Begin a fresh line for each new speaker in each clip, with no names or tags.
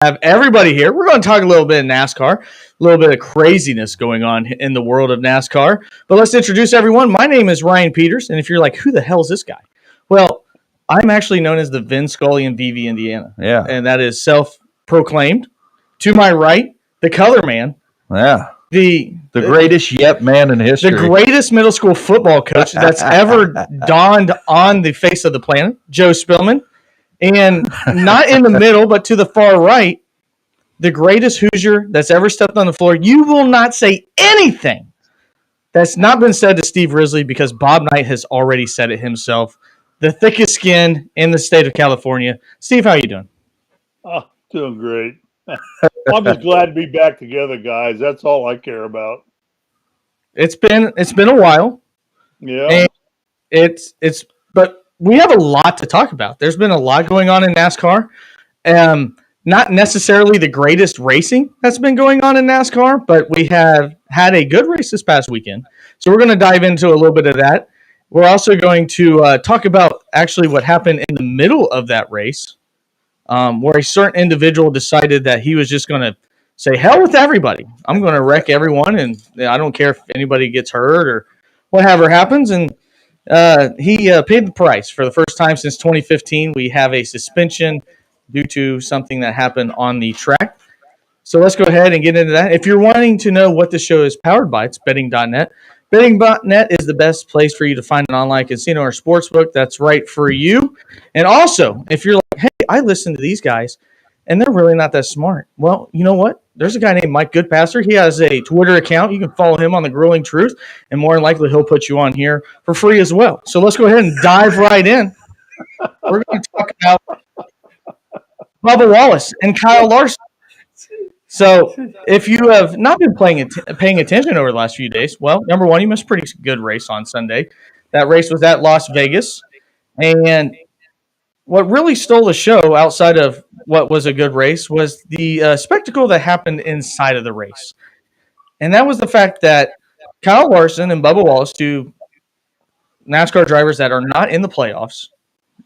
have everybody here. We're going to talk a little bit of NASCAR, a little bit of craziness going on in the world of NASCAR. But let's introduce everyone. My name is Ryan Peters, and if you're like, who the hell is this guy? Well, I'm actually known as the Vin Scully in VV, Indiana.
Yeah.
And that is self-proclaimed. To my right, the color man.
Yeah.
The
greatest yep man in history.
The greatest middle school football coach that's ever dawned on the face of the planet, Joe Spilman. And not in the middle, but to the far right, the greatest Hoosier that's ever stepped on the floor. You will not say anything that's not been said to Steve Risley because Bob Knight has already said it himself. The thickest skin in the state of California. Steve, how you doing?
Oh, doing great. I'm just glad to be back together, guys. That's all I care about.
It's been a while.
Yeah.
And but we have a lot to talk about. There's been a lot going on in NASCAR. Not necessarily the greatest racing that's been going on in NASCAR, but we have had a good race this past weekend. So we're going to dive into a little bit of that. We're also going to talk about actually what happened in the middle of that race, where a certain individual decided that he was just going to say, hell with everybody. I'm going to wreck everyone, and I don't care if anybody gets hurt or whatever happens. And he paid the price. For the first time since 2015, we have a suspension due to something that happened on the track. So let's go ahead and get into that. If you're wanting to know what the show is powered by, it's betting.net. Betting.net is the best place for you to find an online casino or sportsbook that's right for you. And also, if you're like, hey, I listen to these guys, and they're really not that smart. Well, you know what? There's a guy named Mike Goodpasser. He has a Twitter account. You can follow him on The Grueling Truth, and more than likely he'll put you on here for free as well. So let's go ahead and dive right in. We're going to talk about Bubba Wallace and Kyle Larson. So if you have not been paying attention over the last few days, well, number one, you missed a pretty good race on Sunday. That race was at Las Vegas. And what really stole the show outside of what was a good race was the spectacle that happened inside of the race. And that was the fact that Kyle Larson and Bubba Wallace, two NASCAR drivers that are not in the playoffs,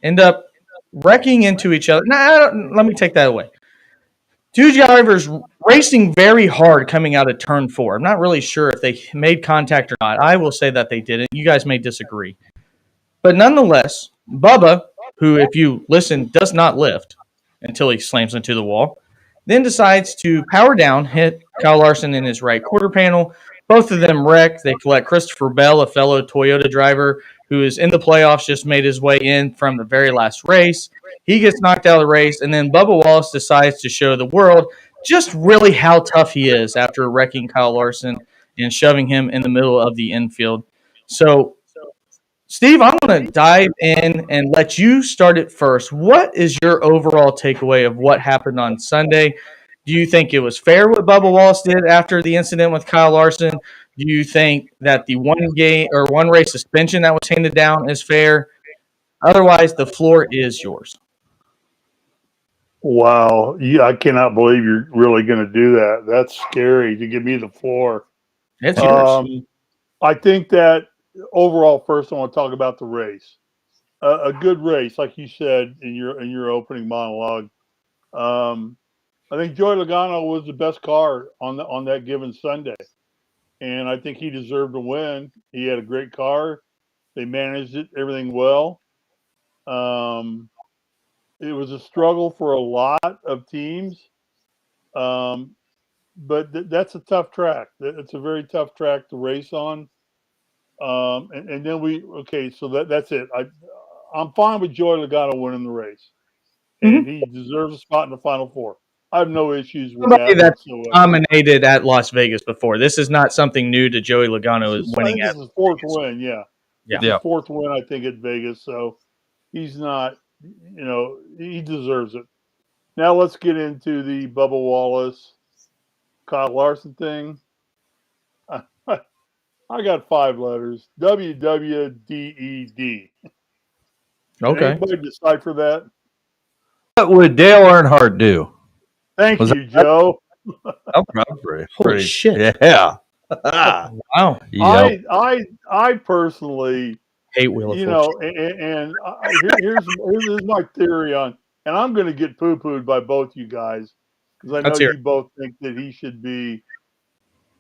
end up wrecking into each other. Let me take that away. Two drivers racing very hard coming out of turn 4. I'm not really sure if they made contact or not. I will say that they didn't. You guys may disagree. But nonetheless, Bubba, who, if you listen, does not lift until he slams into the wall, then decides to power down, hit Kyle Larson in his right quarter panel. Both of them wreck. They collect Christopher Bell, a fellow Toyota driver who is in the playoffs, just made his way in from the very last race. He gets knocked out of the race, and then Bubba Wallace decides to show the world just really how tough he is after wrecking Kyle Larson and shoving him in the middle of the infield. So, Steve, I'm going to dive in and let you start it first. What is your overall takeaway of what happened on Sunday? Do you think it was fair what Bubba Wallace did after the incident with Kyle Larson? Do you think that the one race suspension that was handed down is fair? Otherwise, the floor is yours.
Wow. I cannot believe you're really going to do that. That's scary to give me the floor.
It's yours.
I think that overall, first I want to talk about the race. A good race, like you said in your opening monologue. I think Joey Logano was the best car on that given Sunday, and I think he deserved to win. He had a great car. They managed everything well. It was a struggle for a lot of teams, but that's a tough track. It's a very tough track to race on. And then so that's it. I'm fine with Joey Logano winning the race, and he deserves a spot in the Final Four. I have no issues with that whatsoever.
Dominated at Las Vegas before. This is not something new to Joey Logano winning.
This is his fourth win. Yeah.
Yeah.
Fourth win, I think, at Vegas. So he's not. He deserves it. Now let's get into the Bubba Wallace, Kyle Larson thing. I got 5 letters. WWDED.
Okay.
Anybody decipher that?
What would Dale Earnhardt do?
Thank you, Joe.
I'm pretty
shit.
Yeah.
Wow.
Yep.
I personally
hate Wheel of Fortune.
Here's my theory on, and I'm going to get poo-pooed by both you guys. because I know
Let's hear
you both think that he should be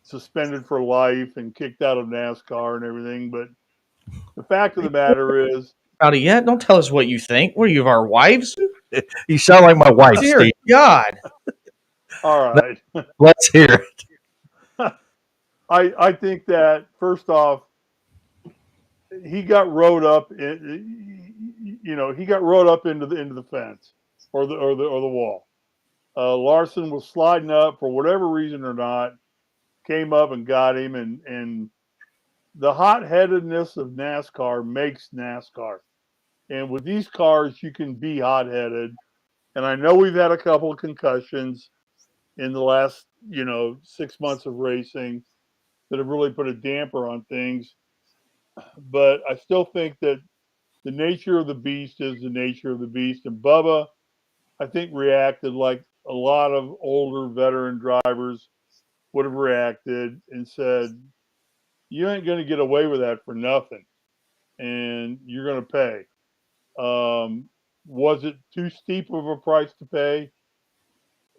suspended for life and kicked out of NASCAR and everything. But the fact of the matter is,
about it yet. Don't tell us what you think. What are you, our wives?
You sound like my wife,
Dear
Steve.
God.
all right,
Let's hear it.
I think that first off, he got rode up. He got rode up into the fence or the wall. Larson was sliding up for whatever reason or not, came up and got him, and the hot-headedness of NASCAR makes NASCAR. And with these cars, you can be hot-headed. And I know we've had a couple of concussions in the last, 6 months of racing that have really put a damper on things. But I still think that the nature of the beast is the nature of the beast. And Bubba, I think, reacted like a lot of older veteran drivers would have reacted and said, you ain't going to get away with that for nothing. And you're going to pay. Was it too steep of a price to pay?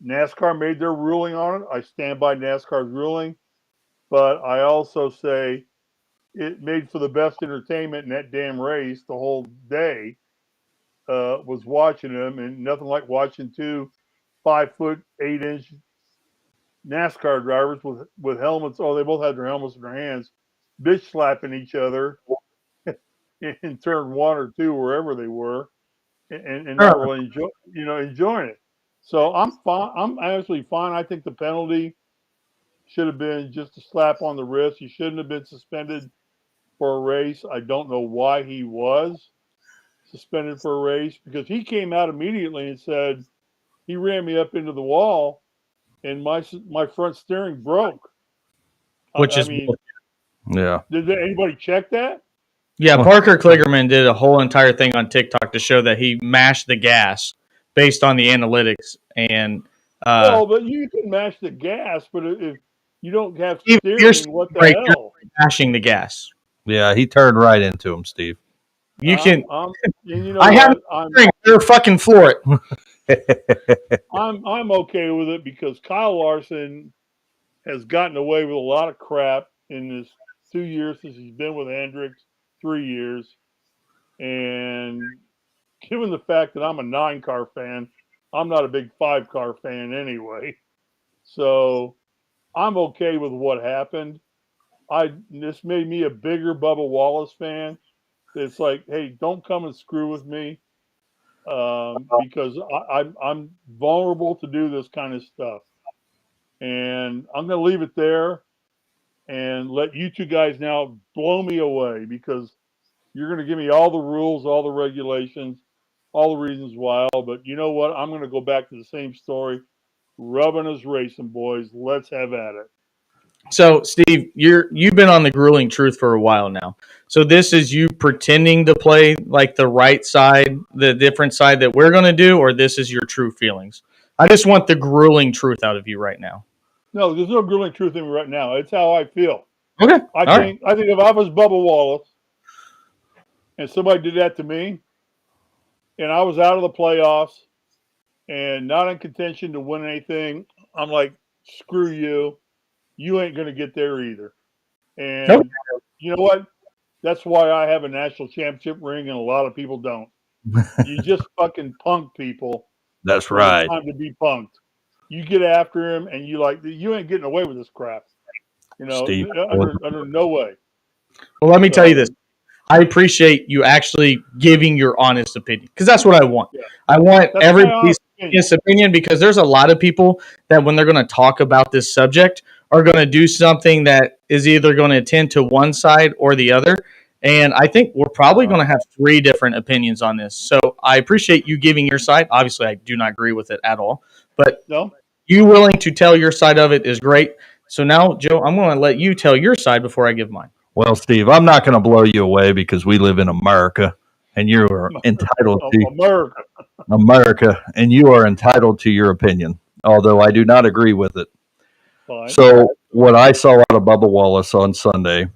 NASCAR made their ruling on it. I stand by NASCAR's ruling. But I also say it made for the best entertainment in that damn race the whole day. Was watching them, and nothing like watching two 5'8" NASCAR drivers with helmets. Oh, they both had their helmets in their hands, bitch slapping each other in turn 1 or 2, wherever they were, and not really enjoying it. So I'm fine. I'm actually fine. I think the penalty should have been just a slap on the wrist. He shouldn't have been suspended for a race. I don't know why he was suspended for a race, because he came out immediately and said he ran me up into the wall and my front steering broke.
Which is,
Yeah.
Did anybody check that?
yeah, Parker Kligerman did a whole entire thing on TikTok to show that he mashed the gas based on the analytics. And
Well, but you can mash the gas, but if you don't have
if you're
steering, what the
right,
hell?
you're mashing the gas.
Yeah, he turned right into him, Steve.
You can.
And you know
I
what?
have they're fucking floor it.
I'm okay with it, because Kyle Larson has gotten away with a lot of crap in this 2 years since he's been with Hendricks, 3 years. And given the fact that I'm a 9-car fan, I'm not a big 5-car fan anyway. So I'm okay with what happened. This made me a bigger Bubba Wallace fan. It's like, hey, don't come and screw with me, because I'm vulnerable to do this kind of stuff. And I'm going to leave it there and let you two guys now blow me away, because you're going to give me all the rules, all the regulations, all the reasons why. But you know what? I'm going to go back to the same story. Rubbing is racing, boys. Let's have at it.
So, Steve, you've been on the grueling truth for a while now. So this is you pretending to play like the right side, the different side that we're going to do, or this is your true feelings? I just want the grueling truth out of you right now.
No, there's no grueling truth in me right now. It's how I feel.
Okay.
I think if I was Bubba Wallace and somebody did that to me, and I was out of the playoffs and not in contention to win anything, I'm like, screw you. You ain't going to get there either. And you know what? That's why I have a national championship ring and a lot of people don't. You just fucking punk people.
That's right.
It's time to be punked. You get after him, and you ain't getting away with this crap.
Steve,
under no way.
Well, let me tell you this. I appreciate you actually giving your honest opinion, because that's what I want. Yeah. I want everybody's opinion, because there's a lot of people that when they're going to talk about this subject are going to do something that is either going to tend to one side or the other. And I think we're probably going to have 3 different opinions on this. So I appreciate you giving your side. Obviously, I do not agree with it at all. But you willing to tell your side of it is great. So now, Joe, I'm going to let you tell your side before I give mine.
Well, Steve, I'm not going to blow you away, because we live in America, and you are entitled to America, and you are entitled to your opinion, although I do not agree with it. Fine. So what I saw out of Bubba Wallace on Sunday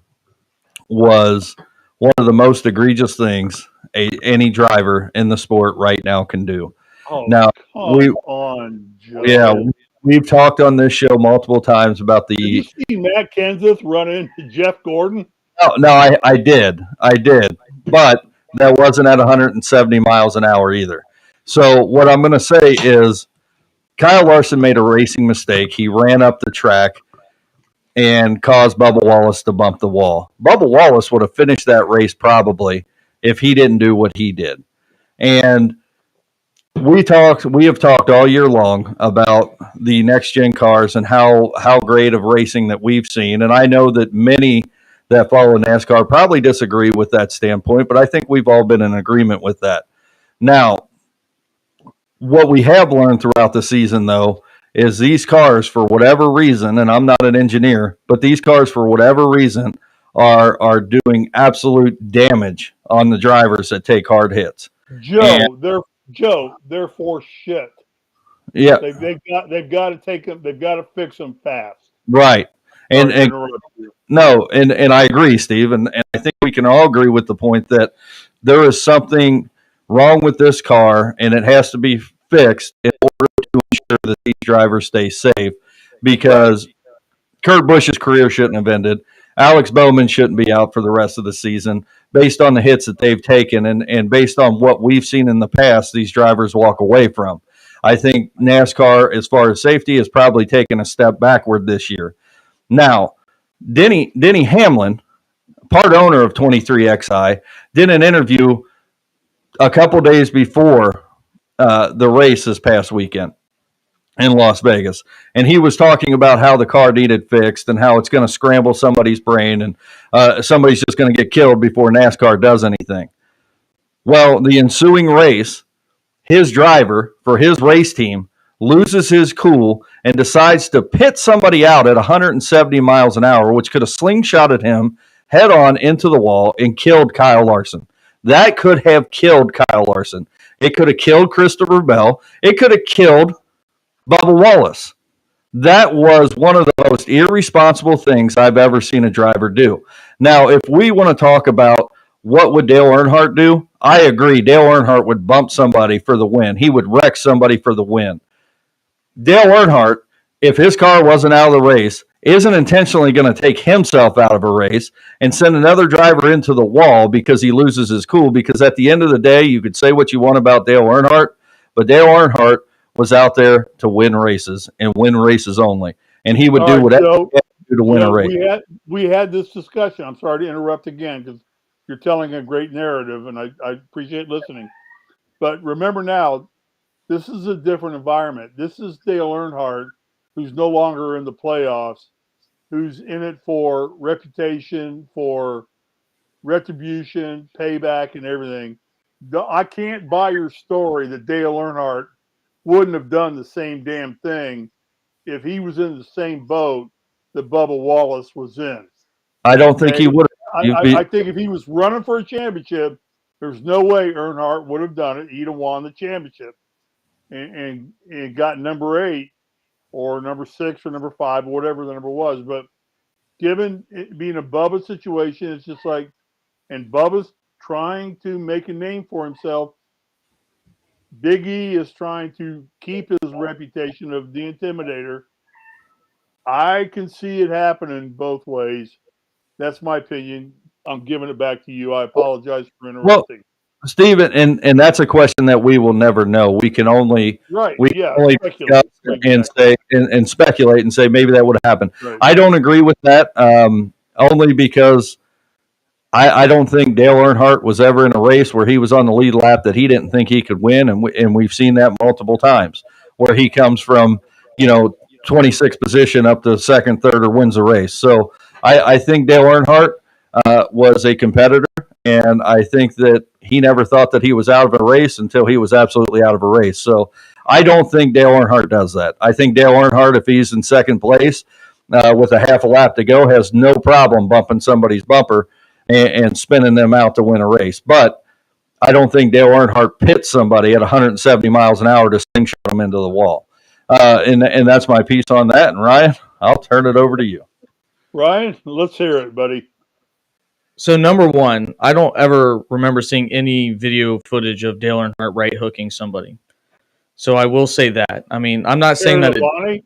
was one of the most egregious things any driver in the sport right now can do.
Oh,
now
come on, Joe.
Yeah, we've talked on this show multiple times about
Did you
the.
see Matt Kenseth run into Jeff Gordon?
No, I did, but that wasn't at 170 miles an hour either. So what I'm going to say is, Kyle Larson made a racing mistake. He ran up the track and caused Bubba Wallace to bump the wall. Bubba Wallace would have finished that race probably if he didn't do what he did. And we have talked all year long about the next gen cars and how great of racing that we've seen. And I know that many that follow NASCAR probably disagree with that standpoint, but I think we've all been in agreement with that. Now, what we have learned throughout the season, though, is these cars, for whatever reason, and I'm not an engineer, but these cars, for whatever reason, are doing absolute damage on the drivers that take hard hits.
They're for shit.
Yeah,
they've got to take them. They've got to fix them fast.
right. And I agree, Steve, and I think we can all agree with the point that there is something wrong with this car, and it has to be fixed in order to ensure that these drivers stay safe, because Kurt Busch's career shouldn't have ended. Alex Bowman shouldn't be out for the rest of the season based on the hits that they've taken and based on what we've seen in the past these drivers walk away from. I think NASCAR, as far as safety, has probably taken a step backward this year. Now, Denny Hamlin, part owner of 23XI, did an interview a couple days before the race this past weekend in Las Vegas. And he was talking about how the car needed fixed and how it's going to scramble somebody's brain and somebody's just going to get killed before NASCAR does anything. Well, the ensuing race, his driver for his race team loses his cool and decides to pit somebody out at 170 miles an hour, which could have slingshotted him head on into the wall and killed Kyle Larson. That could have killed Kyle Larson. It could have killed Christopher Bell. It could have killed Bubba Wallace. That was one of the most irresponsible things I've ever seen a driver do. Now, if we want to talk about what would Dale Earnhardt do, I agree. Dale Earnhardt would bump somebody for the win. He would wreck somebody for the win. Dale Earnhardt, if his car wasn't out of the race, isn't intentionally going to take himself out of a race and send another driver into the wall because he loses his cool. Because at the end of the day, you could say what you want about Dale Earnhardt, but Dale Earnhardt was out there to win races and win races only. And he would do whatever he had to do to win a race.
We had this discussion. I'm sorry to interrupt again because you're telling a great narrative, and I appreciate listening. But remember now, this is a different environment. This is Dale Earnhardt, who's no longer in the playoffs, who's in it for reputation, for retribution, payback, and everything. I can't buy your story that Dale Earnhardt wouldn't have done the same damn thing if he was in the same boat that Bubba Wallace was in.
I don't think he would have.
I think if he was running for a championship, there's no way Earnhardt would have done it. He'd have won the championship and got number 8 or number 6 or number 5 or whatever the number was. But given it being a Bubba situation, it's just like, and Bubba's trying to make a name for himself. Big E is trying to keep his reputation of the Intimidator. I can see it happening both ways. That's my opinion. I'm giving it back to you. I apologize for interrupting.
Well, Steve, and that's a question that we will never know. We can only discuss and say and speculate and say maybe that would have happened. Right. I don't agree with that, only because I don't think Dale Earnhardt was ever in a race where he was on the lead lap that he didn't think he could win, and we've seen that multiple times where he comes from 26th position up to second, third, or wins a race. So I think Dale Earnhardt was a competitor, and I think that he never thought that he was out of a race until he was absolutely out of a race. So I don't think Dale Earnhardt does that. I think Dale Earnhardt, if he's in second place with a half a lap to go, has no problem bumping somebody's bumper and spinning them out to win a race. But I don't think Dale Earnhardt pits somebody at 170 miles an hour to slingshot them into the wall. And that's my piece on that. And Ryan, I'll turn it over to you.
Ryan, let's hear it, buddy.
So number one, I don't ever remember seeing any video footage of Dale Earnhardt right hooking somebody. So I will say that. I mean, I'm not saying that
Terry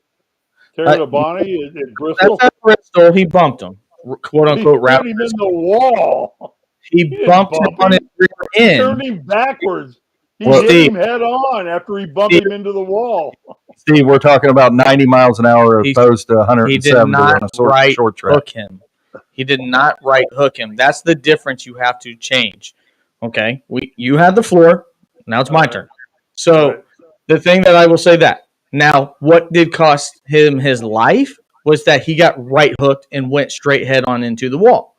Labonte at Bristol.
That's at Bristol. He bumped him, quote unquote.
He put him in the wall.
He bumped him on his rear end.
Turned him backwards. He hit him head on after he bumped him into the wall.
Steve, we're talking about 90 miles an hour opposed to 170
he did not
on a short track.
Hook him. He did not right hook him. That's the difference you have to change. Okay? You had the floor. Now it's my turn. So the thing that I will say that. Now, what did cost him his life was that he got right hooked and went straight head on into the wall.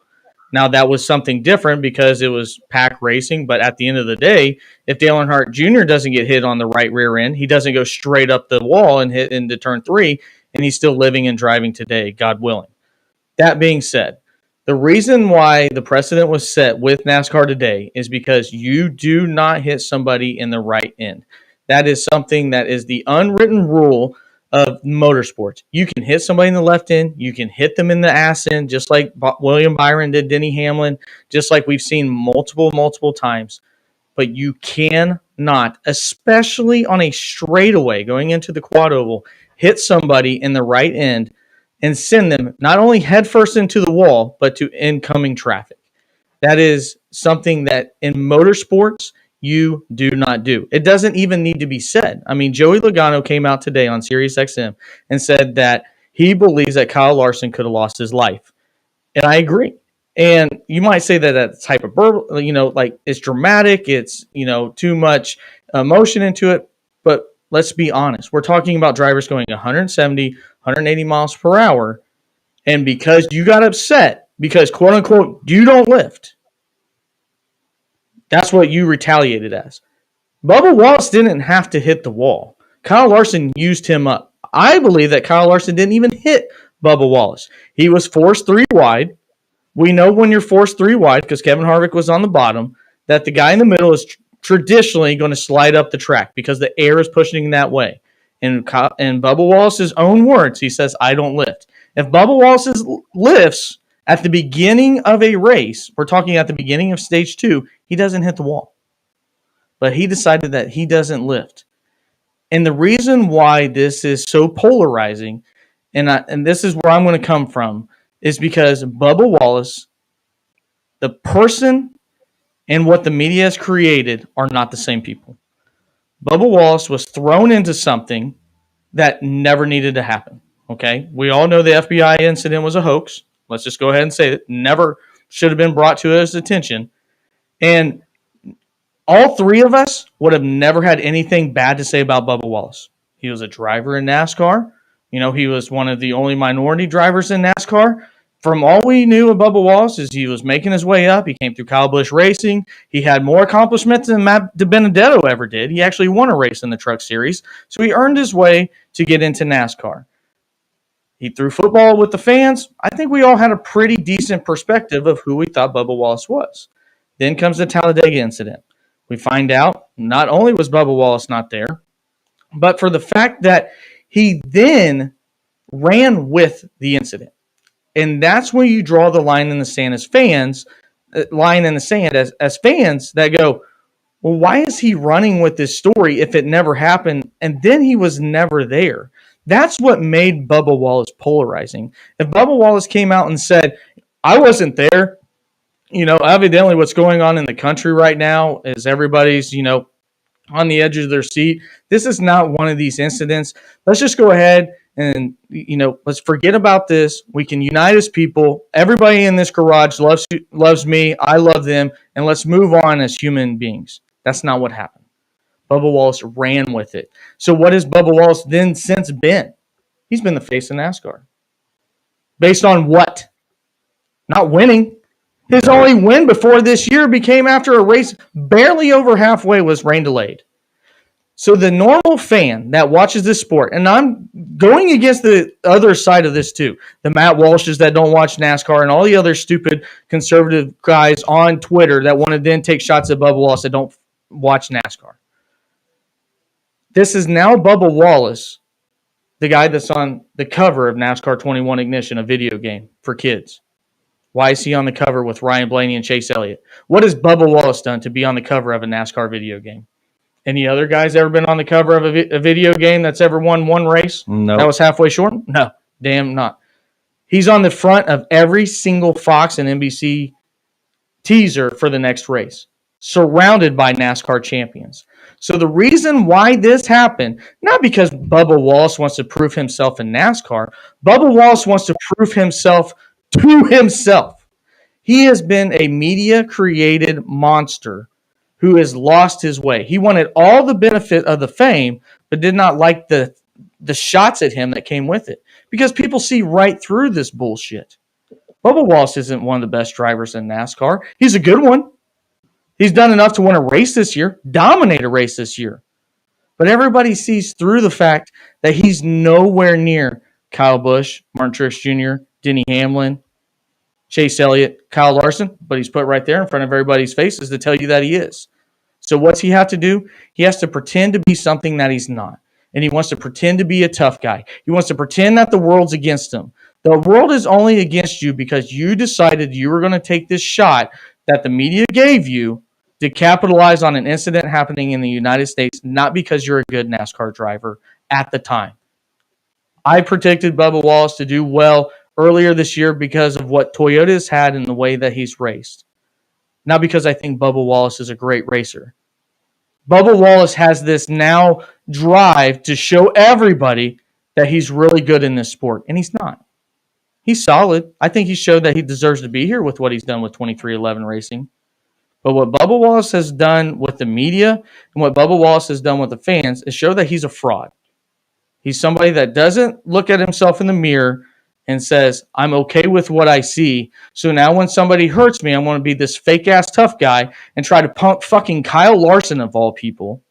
Now, that was something different because it was pack racing, but at the end of the day, if Dale Earnhardt Jr. doesn't get hit on the right rear end, he doesn't go straight up the wall and hit into turn 3, and he's still living and driving today, God willing. That being said, the reason why the precedent was set with NASCAR today is because you do not hit somebody in the right end. That is something that is the unwritten rule of motorsports. You can hit somebody in the left end. You can hit them in the ass end, just like William Byron did Denny Hamlin, just like we've seen multiple times. But you cannot, especially on a straightaway going into the quad oval, hit somebody in the right end and send them not only headfirst into the wall, but to incoming traffic. That is something that in motorsports, you do not do. It doesn't even need to be said. I mean, Joey Logano came out today on SiriusXM and said that he believes that Kyle Larson could have lost his life. And I agree. And you might say that that's hyperbole, like it's dramatic, it's, too much emotion into it. But let's be honest. We're talking about drivers going 170, 180 miles per hour. And because you got upset, because quote unquote, you don't lift, that's what you retaliated as. Bubba Wallace didn't have to hit the wall. Kyle Larson used him up. I believe that Kyle Larson didn't even hit Bubba Wallace. He was forced 3 wide. We know when you're forced 3 wide, because Kevin Harvick was on the bottom, that the guy in the middle is traditionally going to slide up the track because the air is pushing that way. In Bubba Wallace's own words, he says, I don't lift. If Bubba Wallace lifts at the beginning of a race, we're talking at the beginning of stage 2, he doesn't hit the wall. But he decided that he doesn't lift. And the reason why this is so polarizing, and this is where I'm going to come from, is because Bubba Wallace, the person and what the media has created are not the same people. Bubba Wallace was thrown into something that never needed to happen. Okay? We all know the FBI incident was a hoax. Let's just go ahead and say it. Never should have been brought to his attention. And all 3 of us would have never had anything bad to say about Bubba Wallace. He was a driver in NASCAR. He was one of the only minority drivers in NASCAR. From all we knew of Bubba Wallace is he was making his way up. He came through Kyle Busch Racing. He had more accomplishments than Matt DiBenedetto ever did. He actually won a race in the Truck Series. So he earned his way to get into NASCAR. He threw football with the fans. I think we all had a pretty decent perspective of who we thought Bubba Wallace was. Then comes the Talladega incident. We find out not only was Bubba Wallace not there, but for the fact that he then ran with the incident. And that's where you draw the line in the sand as fans, as fans that go, well, why is he running with this story if it never happened and then he was never there? That's what made Bubba Wallace polarizing. If Bubba Wallace came out and said, I wasn't there, evidently what's going on in the country right now is everybody's, on the edge of their seat. This is not one of these incidents. Let's just go ahead and, let's forget about this. We can unite as people. Everybody in this garage loves me. I love them. And let's move on as human beings. That's not what happened. Bubba Wallace ran with it. So what has Bubba Wallace then since been? He's been the face of NASCAR. Based on what? Not winning. His only win before this year became after a race barely over halfway was rain delayed. So the normal fan that watches this sport, and I'm going against the other side of this too, the Matt Walshes that don't watch NASCAR and all the other stupid conservative guys on Twitter that want to then take shots at Bubba Wallace that don't watch NASCAR. This is now Bubba Wallace, the guy that's on the cover of NASCAR 21 Ignition, a video game for kids. Why is he on the cover with Ryan Blaney and Chase Elliott? What has Bubba Wallace done to be on the cover of a NASCAR video game? Any other guys ever been on the cover of a video game that's ever won one race?
No.
That was halfway short? No, damn not. He's on the front of every single Fox and NBC teaser for the next race, surrounded by NASCAR champions. So the reason why this happened, not because Bubba Wallace wants to prove himself in NASCAR, Bubba Wallace wants to prove himself to himself. He has been a media-created monster who has lost his way. He wanted all the benefit of the fame, but did not like the shots at him that came with it. Because people see right through this bullshit. Bubba Wallace isn't one of the best drivers in NASCAR. He's a good one. He's done enough to win a race this year, dominate a race this year. But everybody sees through the fact that he's nowhere near Kyle Busch, Martin Truex Jr., Denny Hamlin, Chase Elliott, Kyle Larson, but he's put right there in front of everybody's faces to tell you that he is. So what's he have to do? He has to pretend to be something that he's not. And he wants to pretend to be a tough guy. He wants to pretend that the world's against him. The world is only against you because you decided you were going to take this shot that the media gave you to capitalize on an incident happening in the United States, not because you're a good NASCAR driver at the time. I predicted Bubba Wallace to do well earlier this year because of what Toyota's had in the way that he's raced. Not because I think Bubba Wallace is a great racer. Bubba Wallace has this now drive to show everybody that he's really good in this sport, and he's not. He's solid. I think he showed that he deserves to be here with what he's done with 2311 Racing. But what Bubba Wallace has done with the media and what Bubba Wallace has done with the fans is show that he's a fraud. He's somebody that doesn't look at himself in the mirror and says, I'm okay with what I see. So now when somebody hurts me, I want to be this fake-ass tough guy and try to punk fucking Kyle Larson of all people.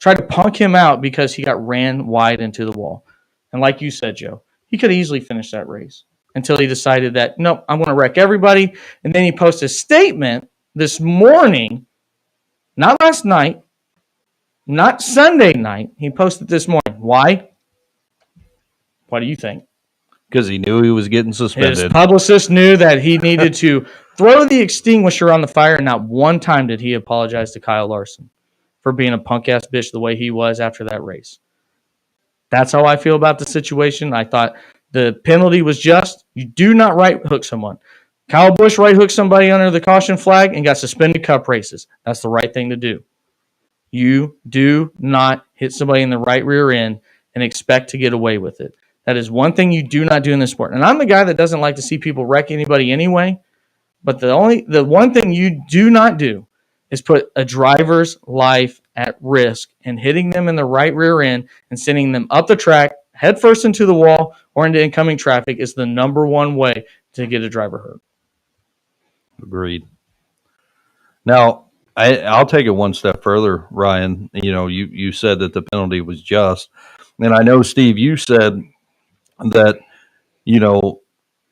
Try to punk him out because he got ran wide into the wall. And like you said, Joe, he could easily finish that race until he decided that, nope, I'm going to wreck everybody. And then he posted a statement this morning, not last night, not Sunday night. He posted this morning. Why? What do you think?
Because he knew he was getting suspended.
His publicist knew that he needed to throw the extinguisher on the fire, and not one time did he apologize to Kyle Larson for being a punk-ass bitch the way he was after that race. That's how I feel about the situation. I thought the penalty was just. You do not right-hook someone. Kyle Busch right-hooked somebody under the caution flag and got suspended cup races. That's the right thing to do. You do not hit somebody in the right rear end and expect to get away with it. That is one thing you do not do in this sport. And I'm the guy that doesn't like to see people wreck anybody anyway. But the one thing you do not do is put a driver's life at risk and hitting them in the right rear end and sending them up the track, head first into the wall or into incoming traffic is the number one way to get a driver hurt.
Agreed. Now, I'll take it one step further, Ryan. You know, you said that the penalty was just. And I know, Steve, you said that, you know,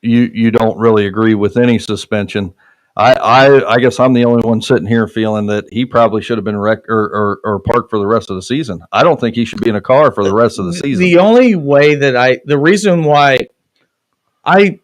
you don't really agree with any suspension. I guess I'm the only one sitting here feeling that he probably should have been wrecked or parked for the rest of the season. I don't think he should be in a car for the rest of the season.
The only way that the reason why I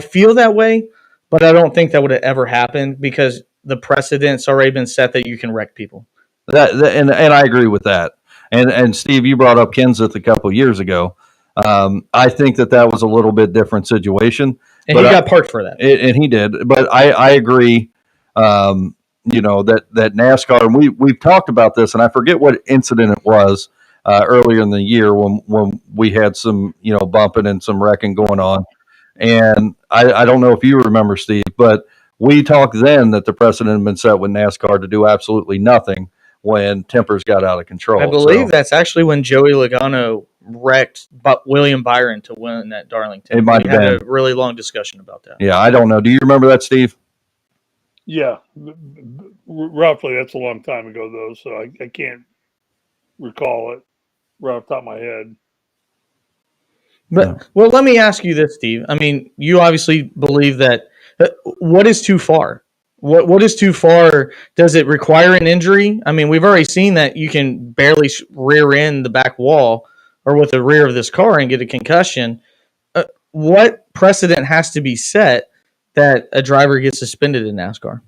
feel that way, but I don't think that would have ever happened because the precedent's already been set that you can wreck people.
And I agree with that. And Steve, you brought up Kenseth a couple years ago. I think that was a little bit different situation.
And he got parked for that.
And he did. But I agree, you know, that NASCAR, and we've talked about this, and I forget what incident it was earlier in the year when we had some, you know, bumping and some wrecking going on. And I don't know if you remember, Steve, but we talked then that the precedent had been set with NASCAR to do absolutely nothing when tempers got out of control.
I believe that's actually when Joey Logano wrecked William Byron to win at Darlington.
It might have been
a really long discussion about that.
Yeah, I don't know. Do you remember that, Steve?
Yeah, roughly. That's a long time ago, though, so I can't recall it right off the top of my head.
But well, let me ask you this, Steve. I mean, you obviously believe that. What is too far? What is too far? Does it require an injury? I mean, we've already seen that you can barely rear end the back wall or with the rear of this car and get a concussion. What precedent has to be set that a driver gets suspended in NASCAR?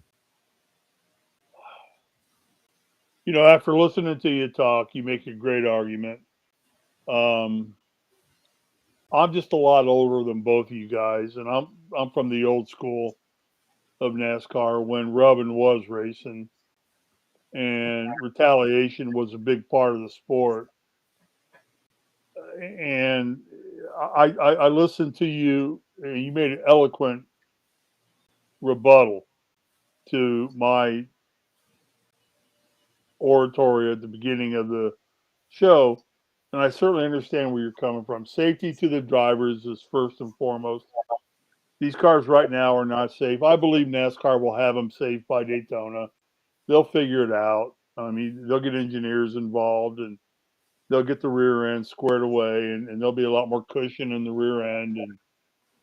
After listening to you talk, you make a great argument. Um, I'm just a lot older than both of you guys, and I'm from the old school of NASCAR when rubbing was racing, and retaliation was a big part of the sport. And I listened to you, and you made an eloquent rebuttal to my oratory at the beginning of the show, and I certainly understand where you're coming from. Safety to the drivers is first and foremost. These cars right now are not safe. I believe NASCAR will have them safe by Daytona. They'll figure it out. I mean, they'll get engineers involved, and they'll get the rear end squared away, and there'll be a lot more cushion in the rear end, and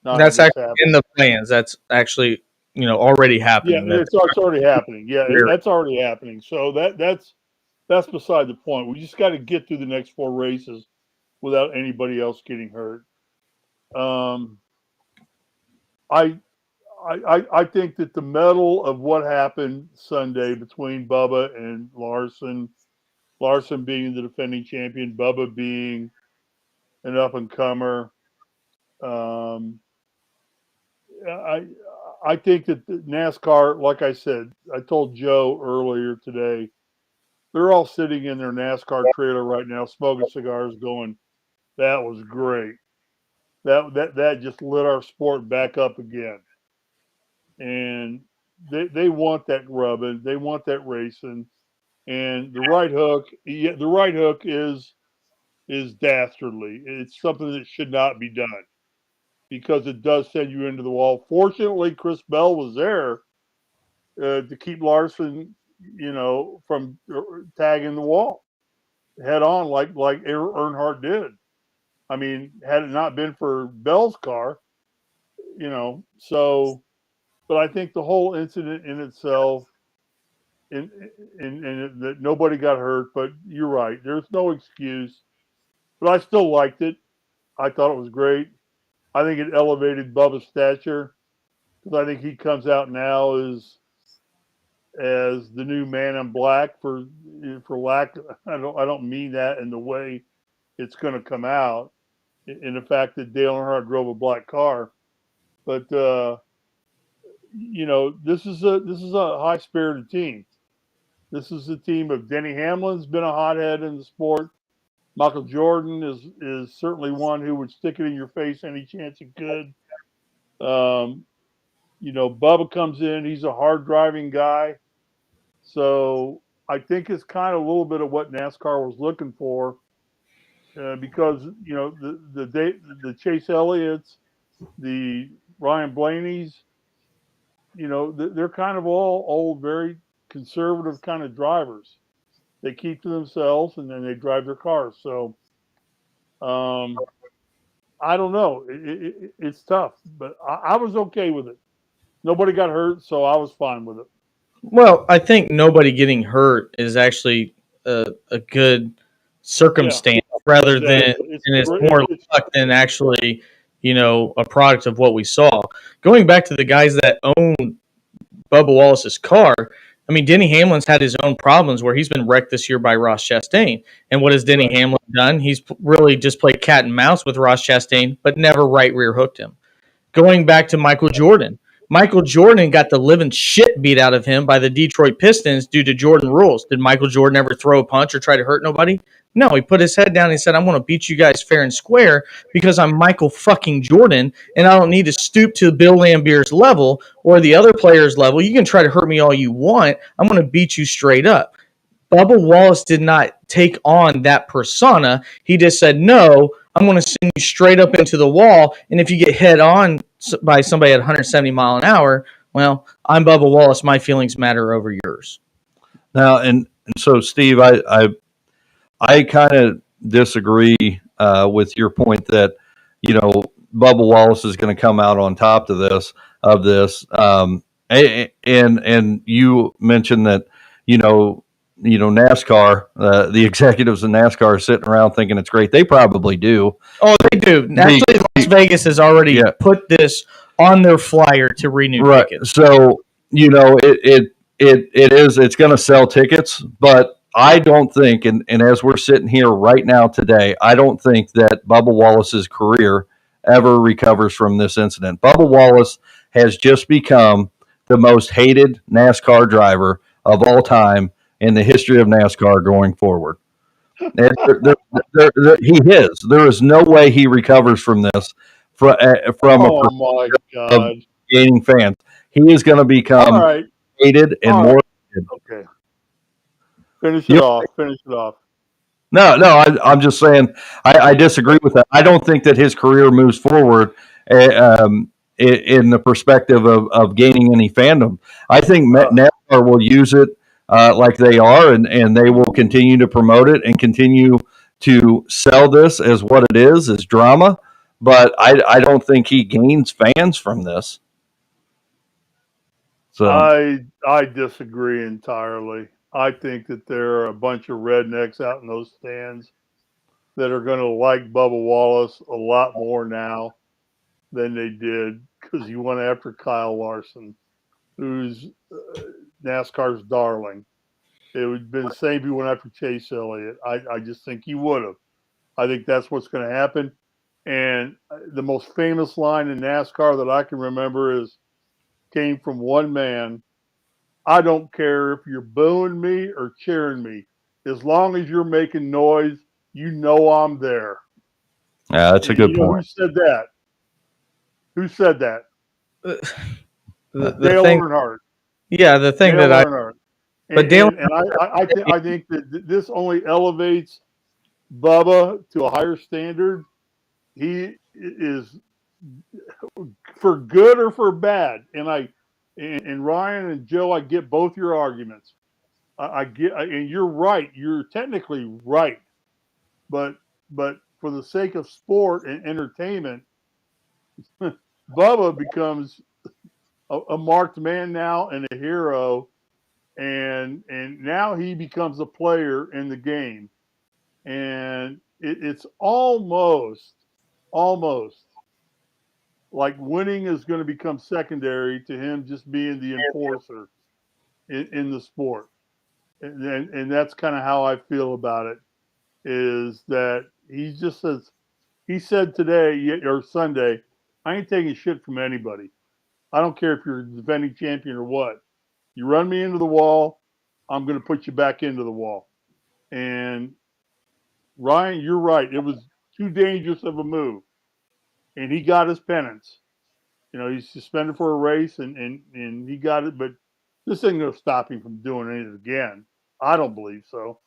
not have
That's
this
actually
happen.
in the plans. That's actually already
Yeah,
happening.
it's already happening. Yeah, that's already happening. So that's beside the point. We just got to get through the next 4 races without anybody else getting hurt. I think that the medal of what happened Sunday between Bubba and Larson being the defending champion, Bubba being an up and comer. I think that NASCAR, like I said, I told Joe earlier today, they're all sitting in their NASCAR trailer right now, smoking cigars, going, "That was great. That just lit our sport back up again." And they want that rubbing, they want that racing, and the right hook. Yeah, the right hook is dastardly. It's something that should not be done because it does send you into the wall. Fortunately, Chris Bell was there to keep Larson, from tagging the wall head on like Earnhardt did. I mean, had it not been for Bell's car, so. But I think the whole incident in itself, in that nobody got hurt. But you're right. There's no excuse. But I still liked it. I thought it was great. I think it elevated Bubba's stature because I think he comes out now as the new man in black for lack. I don't mean that in the way it's going to come out in the fact that Dale Earnhardt drove a black car, but this is a high spirited team. This is a team of Denny Hamlin's been a hothead in the sport. Michael Jordan is certainly one who would stick it in your face any chance he could. Bubba comes in. He's a hard driving guy. So I think it's kind of a little bit of what NASCAR was looking for because, the Chase Elliott's, the Ryan Blaney's, they're kind of all old, very conservative kind of drivers. They keep to themselves and then they drive their cars. So I don't know. It's tough, but I was okay with it. Nobody got hurt, so I was fine with it.
Well, I think nobody getting hurt is actually a good circumstance rather than it's more luck than actually, a product of what we saw. Going back to the guys that own Bubba Wallace's car, I mean, Denny Hamlin's had his own problems where he's been wrecked this year by Ross Chastain. And what has Denny Hamlin done? He's really just played cat and mouse with Ross Chastain, but never right rear hooked him. Going back to Michael Jordan. Michael Jordan got the living shit beat out of him by the Detroit Pistons due to Jordan rules. Did Michael Jordan ever throw a punch or try to hurt nobody? No, he put his head down and he said, I'm going to beat you guys fair and square because I'm Michael fucking Jordan and I don't need to stoop to Bill Lambier's level or the other player's level. You can try to hurt me all you want. I'm going to beat you straight up. Bubba Wallace did not take on that persona. He just said, no, I'm going to send you straight up into the wall. And if you get head on by somebody at 170 mile an hour, well, I'm Bubba Wallace. My feelings matter over yours.
Now, and so, Steve, I kind of disagree with your point that, Bubba Wallace is going to come out on top of this. And you mentioned that, NASCAR, the executives in NASCAR are sitting around thinking it's great. They probably do.
Oh, they do. Actually, Las Vegas has already put this on their flyer to renew tickets.
So, it's going to sell tickets, but I don't think, and as we're sitting here right now today, I don't think that Bubba Wallace's career ever recovers from this incident. Bubba Wallace has just become the most hated NASCAR driver of all time in the history of NASCAR going forward. And he is. There is no way he recovers from this from a
Oh my
of
God!
gaining fans. He is going to
All
become
right,
hated and
all
more
right.
hated.
Okay, finish it
You
off. Finish it off.
No, I'm just saying I disagree with that. I don't think that his career moves forward in the perspective of gaining any fandom. I think NASCAR will use it like they are, and they will continue to promote it and continue to sell this as what it is, as drama. But I don't think he gains fans from this. So
I disagree entirely. I think that there are a bunch of rednecks out in those stands that are going to like Bubba Wallace a lot more now than they did because he went after Kyle Larson, who's NASCAR's darling. It would have been the same if he went after Chase Elliott. I just think he would have. I think that's what's going to happen. And the most famous line in NASCAR that I can remember came from one man. I don't care if you're booing me or cheering me. As long as you're making noise, you know I'm there.
yeah, that's a good point.
Who said that? Who said that?
The
Dale
thing,
Earnhardt.
yeah, the thing
Dale
that
Earnhardt.
but Dale,
I think that this only elevates Bubba to a higher standard. He is for good or for bad, and Ryan and Joe, I get both your arguments. I get, and you're right. You're technically right, but for the sake of sport and entertainment, Bubba becomes a marked man now and a hero, and now he becomes a player in the game, and it's almost like winning is going to become secondary to him just being the enforcer in the sport. And that's kind of how I feel about it, is that he just says, he said today or Sunday, I ain't taking shit from anybody. I don't care if you're a defending champion or what. You run me into the wall, I'm going to put you back into the wall. And Ryan, you're right. It was too dangerous of a move. And he got his penance. He's suspended for a race and he got it, but this ain't going to stop him from doing it again. I don't believe so.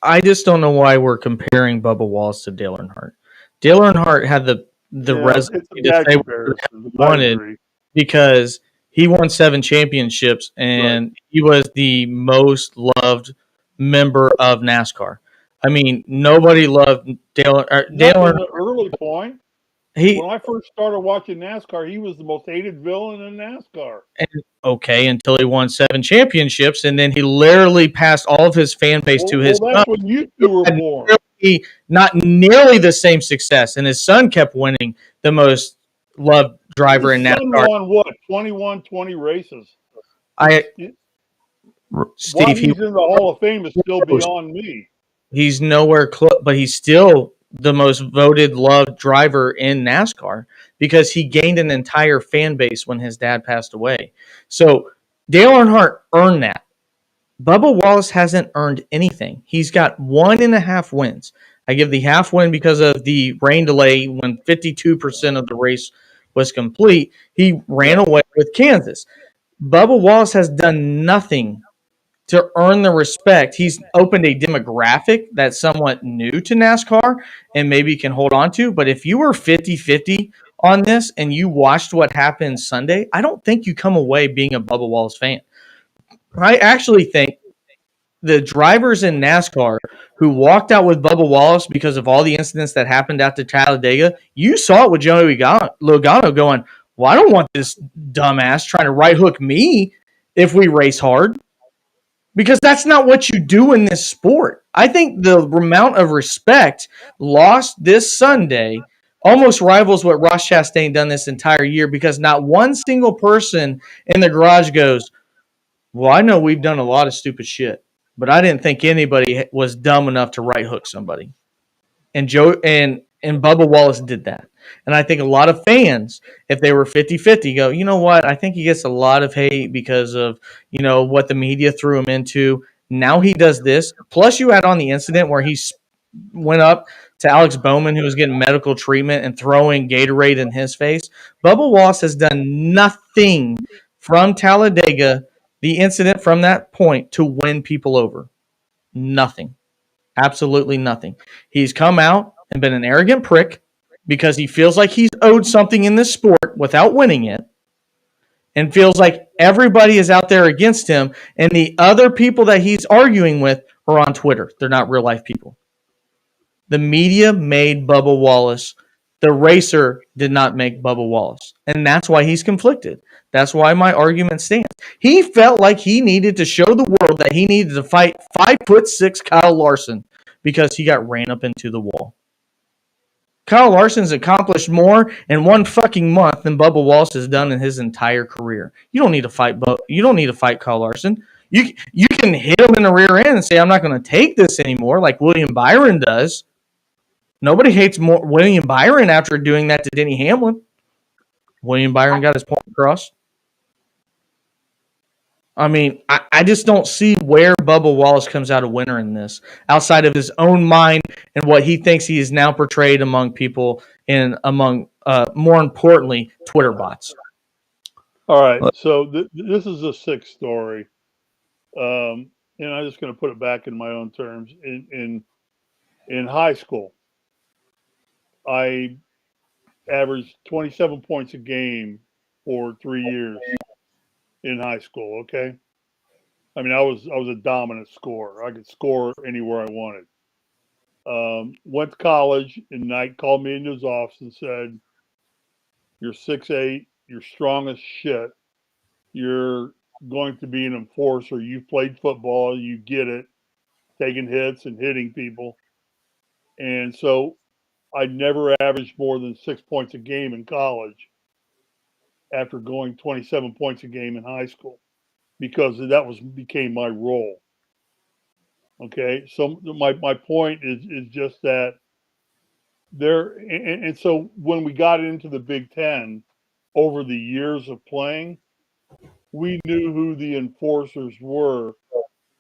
I just don't know why we're comparing Bubba Wallace to Dale Earnhardt. Dale Earnhardt had the resume to say what he wanted because he won 7 championships and he was the most loved member of NASCAR. I mean, nobody loved Dale Earnhardt.
The early point. When I first started watching NASCAR, he was the most hated villain in NASCAR.
Okay, until he won 7 championships, and then he literally passed all of his fan base to his son.
That's when you two were born.
Not nearly the same success, and his son kept winning the most loved driver in NASCAR.
His son won what? 20 races.
Steve,
he's in the Hall of Fame is still beyond me.
He's nowhere close, but he's still the most voted loved driver in NASCAR because he gained an entire fan base when his dad passed away. So Dale Earnhardt earned that. Bubba Wallace hasn't earned anything. He's got 1.5 wins. I give the half win because of the rain delay when 52% of the race was complete. He ran away with Kansas. Bubba Wallace has done nothing to earn the respect. He's opened a demographic that's somewhat new to NASCAR and maybe can hold on to. But if you were 50-50 on this and you watched what happened Sunday, I don't think you come away being a Bubba Wallace fan. I actually think the drivers in NASCAR who walked out with Bubba Wallace because of all the incidents that happened after Talladega, you saw it with Joey Logano going, well, I don't want this dumbass trying to right hook me if we race hard. Because that's not what you do in this sport. I think the amount of respect lost this Sunday almost rivals what Ross Chastain done this entire year because not one single person in the garage goes, well, I know we've done a lot of stupid shit. but I didn't think anybody was dumb enough to right hook somebody. And Bubba Wallace did that. And I think a lot of fans, if they were 50-50, go, you know what? I think he gets a lot of hate because of, what the media threw him into. Now he does this. Plus, you add on the incident where he went up to Alex Bowman, who was getting medical treatment, and throwing Gatorade in his face. Bubba Wallace has done nothing from Talladega, the incident from that point, to win people over. Nothing. Absolutely nothing. He's come out and been an arrogant prick because he feels like he's owed something in this sport without winning it, and feels like everybody is out there against him, and the other people that he's arguing with are on Twitter. They're not real life people. The media made Bubba Wallace. The racer did not make Bubba Wallace. And that's why he's conflicted. That's why my argument stands. He felt like he needed to show the world that he needed to fight 5'6" Kyle Larson because he got ran up into the wall. Kyle Larson's accomplished more in one fucking month than Bubba Wallace has done in his entire career. You don't need to fight. You don't need to fight Kyle Larson. You can hit him in the rear end and say, "I'm not going to take this anymore," like William Byron does. Nobody hates more William Byron after doing that to Denny Hamlin. William Byron got his point across. I mean, I just don't see where Bubba Wallace comes out a winner in this, outside of his own mind and what he thinks he is now portrayed among people and among, more importantly, Twitter bots.
All right, so this is a sick story, and I'm just going to put it back in my own terms. In high school, I averaged 27 points a game for 3 years in high school. Okay, I mean I was a dominant scorer. I could score anywhere I wanted. Went to college, and Knight called me into his office and said, "You're 6'8", you're strong as shit. You're going to be an enforcer. You played football, you get it, taking hits and hitting people." And so I never averaged more than 6 points a game in college after going 27 points a game in high school, because that became my role. Okay, so my point is just that there, and so when we got into the Big Ten over the years of playing, we knew who the enforcers were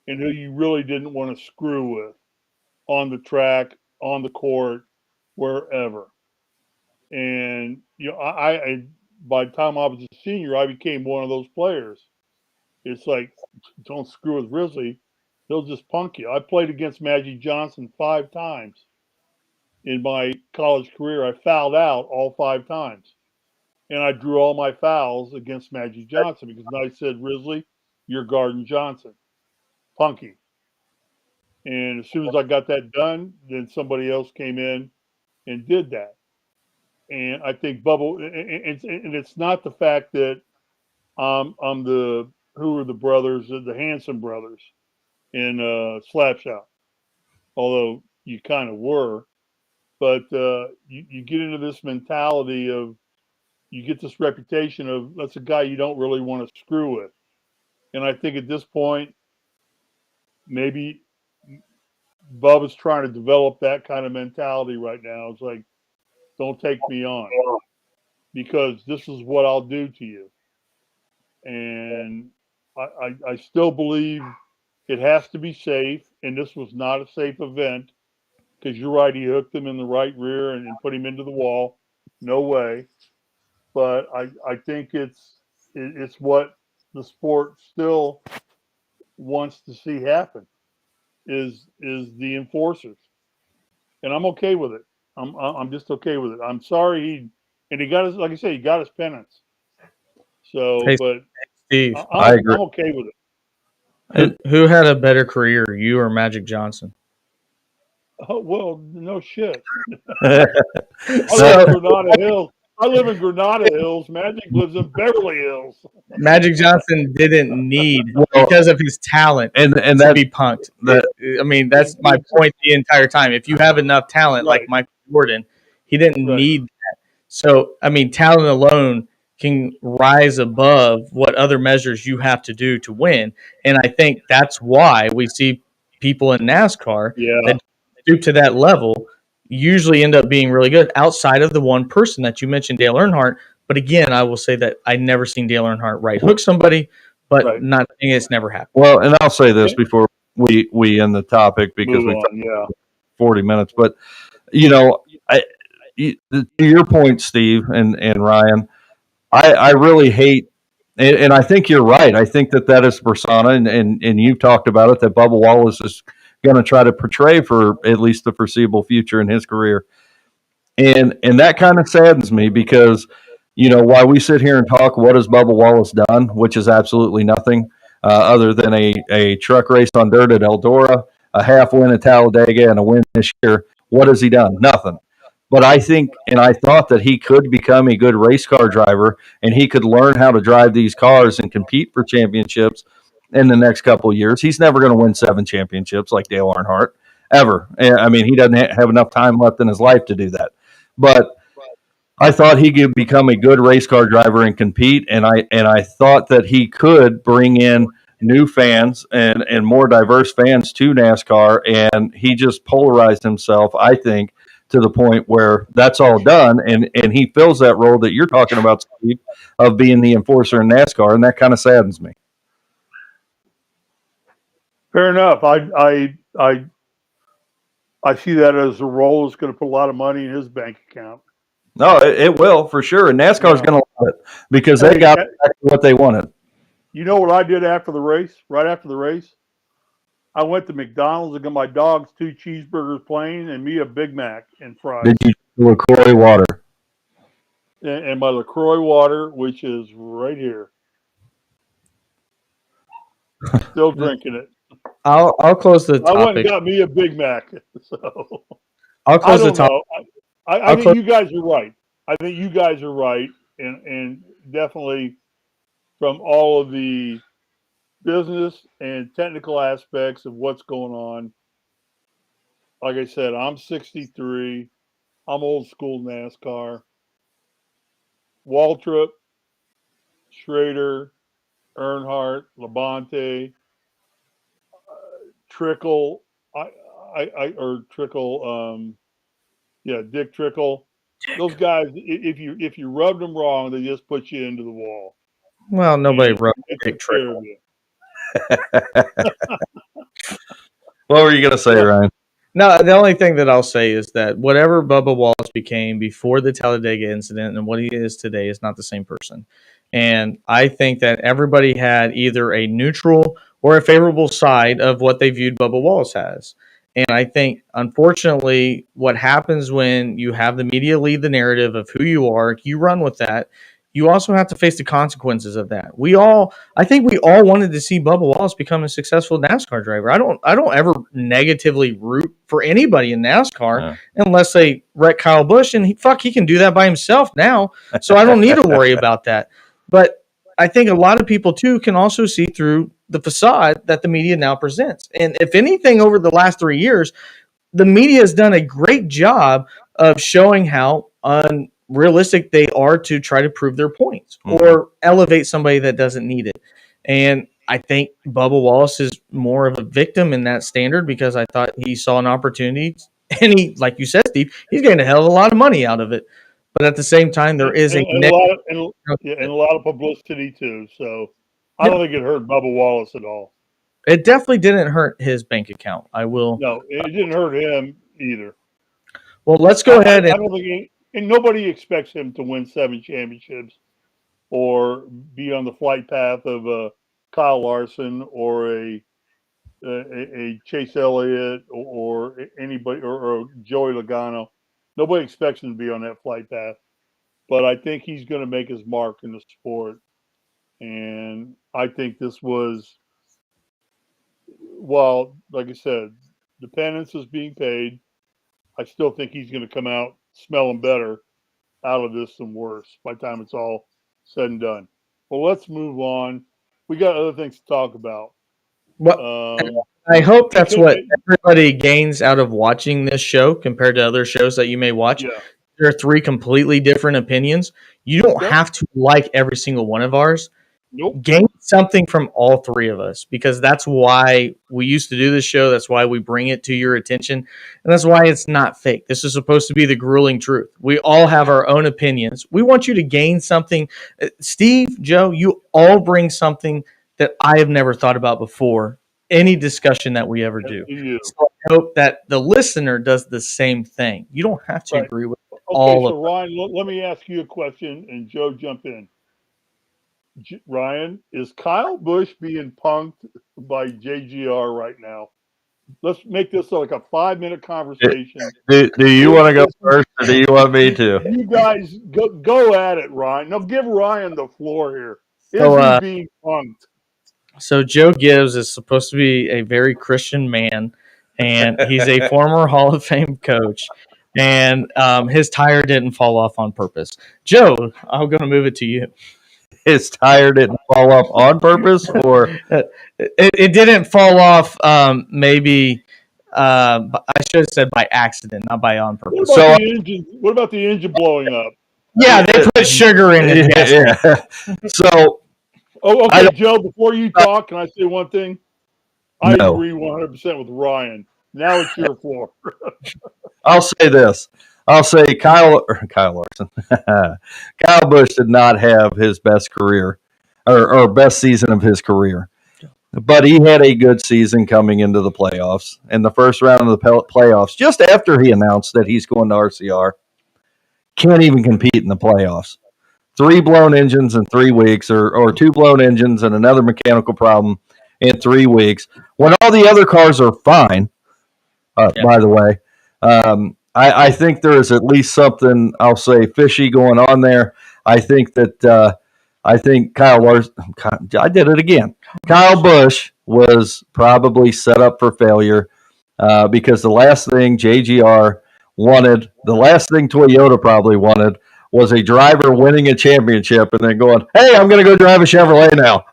and who you really didn't want to screw with on the track, on the court, wherever. And I by the time I was a senior, I became one of those players. It's like, don't screw with Risley; he'll just punk you. I played against Magic Johnson 5 times in my college career. I fouled out all 5 times, and I drew all my fouls against Magic Johnson because I said, "Risley, you're guarding Johnson, punky." And as soon as I got that done, then somebody else came in and did that. And I think Bubba, and it's not the fact that I'm who are the brothers, the Hanson brothers in Slapshot, although you kind of were, but you get into this mentality of, you get this reputation of, that's a guy you don't really want to screw with. And I think at this point, maybe Bubba's trying to develop that kind of mentality right now. It's like, don't take me on, because this is what I'll do to you. And I still believe it has to be safe, and this was not a safe event, because you're right, he hooked him in the right rear and put him into the wall. No way. But I think it's what the sport still wants to see happen is the enforcers, and I'm okay with it. I'm just okay with it. I'm sorry he got his, like I said, he got his penance. So,
Hey,
but
Steve,
I agree.
I'm okay with it.
Who had a better career, you or Magic Johnson?
Oh, well, no shit. I live in Granada Hills. Magic lives in Beverly Hills.
Magic Johnson didn't need, because of his talent,
and
to be punked. I mean, that's my point the entire time. If you have enough talent,
Right.
like Michael Jordan, he didn't
Right.
need that. So, I mean, talent alone can rise above what other measures you have to do to win. And I think that's why we see people in NASCAR
Yeah.
that stoop to that level usually end up being really good outside of the one person that you mentioned, Dale Earnhardt. But again, I will say that I never seen Dale Earnhardt right hook somebody, but
Right.
not saying it's never happened.
Well, and I'll say this before we end the topic because
Move
we've
on. Yeah.
40 minutes. But, to your point, Steve and Ryan, I really hate, and I think you're right. I think that is persona, and you've talked about it, that Bubba Wallace is going to try to portray for at least the foreseeable future in his career. And that kind of saddens me because, while we sit here and talk, what has Bubba Wallace done, which is absolutely nothing other than a truck race on dirt at Eldora, a half win at Talladega, and a win this year. What has he done? Nothing. But I think, and I thought that he could become a good race car driver and he could learn how to drive these cars and compete for championships in the next couple of years. He's never going to win 7 championships like Dale Earnhardt, ever. I mean, he doesn't have enough time left in his life to do that. But I thought he could become a good race car driver and compete, and I thought that he could bring in new fans and more diverse fans to NASCAR, and he just polarized himself, I think, to the point where that's all done, and he fills that role that you're talking about, Steve, of being the enforcer in NASCAR, and that kind of saddens me.
Fair enough. I see that as a role that's going to put a lot of money in his bank account.
No, it will for sure, and NASCAR's going to love it because they got exactly what they wanted.
You know what I did after the race? Right after the race, I went to McDonald's and got my dogs 2 cheeseburgers plain and me a Big Mac and fries.
Did you LaCroix water?
And my LaCroix water, which is right here. Still drinking it.
I'll close the topic.
I went and got me a Big Mac. So
I'll close the topic.
I think you guys are right. I think you guys are right, and definitely from all of the business and technical aspects of what's going on. Like I said, I'm 63. I'm old school NASCAR. Waltrip, Schrader, Earnhardt, Labonte, Trickle, Dick Trickle. Those guys, if you rubbed them wrong, they just put you into the wall.
Well, nobody rubbed Dick Trickle.
What were you going to say, Ryan?
No, the only thing that I'll say is that whatever Bubba Wallace became before the Talladega incident and what he is today is not the same person. And I think that everybody had either a neutral or a favorable side of what they viewed Bubba Wallace as. And I think, unfortunately, what happens when you have the media lead the narrative of who you are, you run with that. You also have to face the consequences of that. I think we all wanted to see Bubba Wallace become a successful NASCAR driver. I don't ever negatively root for anybody in NASCAR unless they wreck Kyle Busch, and he can do that by himself now. So I don't need to worry about that. But I think a lot of people too can also see through the facade that the media now presents. And if anything, over the last 3 years, the media has done a great job of showing how unrealistic they are to try to prove their points or elevate somebody that doesn't need it. And I think Bubba Wallace is more of a victim in that standard because I thought he saw an opportunity, and he, like you said, Steve, he's getting a hell of a lot of money out of it. But at the same time, there is a
lot of publicity too. So I don't think it hurt Bubba Wallace at all.
It definitely didn't hurt his bank account.
No, it didn't hurt him either.
Well, let's go ahead.
I don't think and nobody expects him to win 7 championships or be on the flight path of Kyle Larson or a Chase Elliott or anybody or Joey Logano. Nobody expects him to be on that flight path, but I think he's going to make his mark in the sport. And I think this was, well, like I said, the penance is being paid. I still think he's going to come out smelling better out of this than worse by the time it's all said and done. Well, let's move on. We got other things to talk about.
I hope that's what everybody gains out of watching this show compared to other shows that you may watch. Yeah. There are 3 completely different opinions. You don't have to like every single one of ours.
Nope.
Gain something from all three of us, because that's why we used to do this show. That's why we bring it to your attention. And that's why it's not fake. This is supposed to be the grueling truth. We all have our own opinions. We want you to gain something. Steve, Joe, you all bring something that I have never thought about before, any discussion that we ever do. So I hope that the listener does the same thing. You don't have to agree with all of
it. Okay, so Ryan, let me ask you a question, and Joe, jump in. Ryan, is Kyle Busch being punked by JGR right now? Let's make this like a 5-minute conversation.
Do you want to go first, or do you want me to?
You guys go at it, Ryan. Now give Ryan the floor here. Is he being punked?
So Joe Gibbs is supposed to be a very Christian man, and he's a former Hall of Fame coach, and his tire didn't fall off on purpose. Joe, I'm going to move it to you.
His tire didn't fall off on purpose, or
it didn't fall off. Maybe I should have said by accident, not by on purpose.
What about the engine blowing up?
Yeah, they put sugar in it.
Yeah. So,
okay, Joe. Before you talk, can I say one thing? I agree 100% with Ryan. Now it's your floor.
I'll say this. I'll say Kyle Larson. Kyle Busch did not have his best career or best season of his career. But he had a good season coming into the playoffs. In the first round of the playoffs, just after he announced that he's going to RCR, can't even compete in the playoffs. 3 blown engines in 3 weeks, or 2 blown engines and another mechanical problem in 3 weeks. When all the other cars are fine, by the way, I think there is at least something, I'll say, fishy going on there. I think that Kyle Larson, I did it again. Kyle Busch was probably set up for failure because the last thing JGR wanted, the last thing Toyota probably wanted, was a driver winning a championship and then going, hey, I'm going to go drive a Chevrolet now.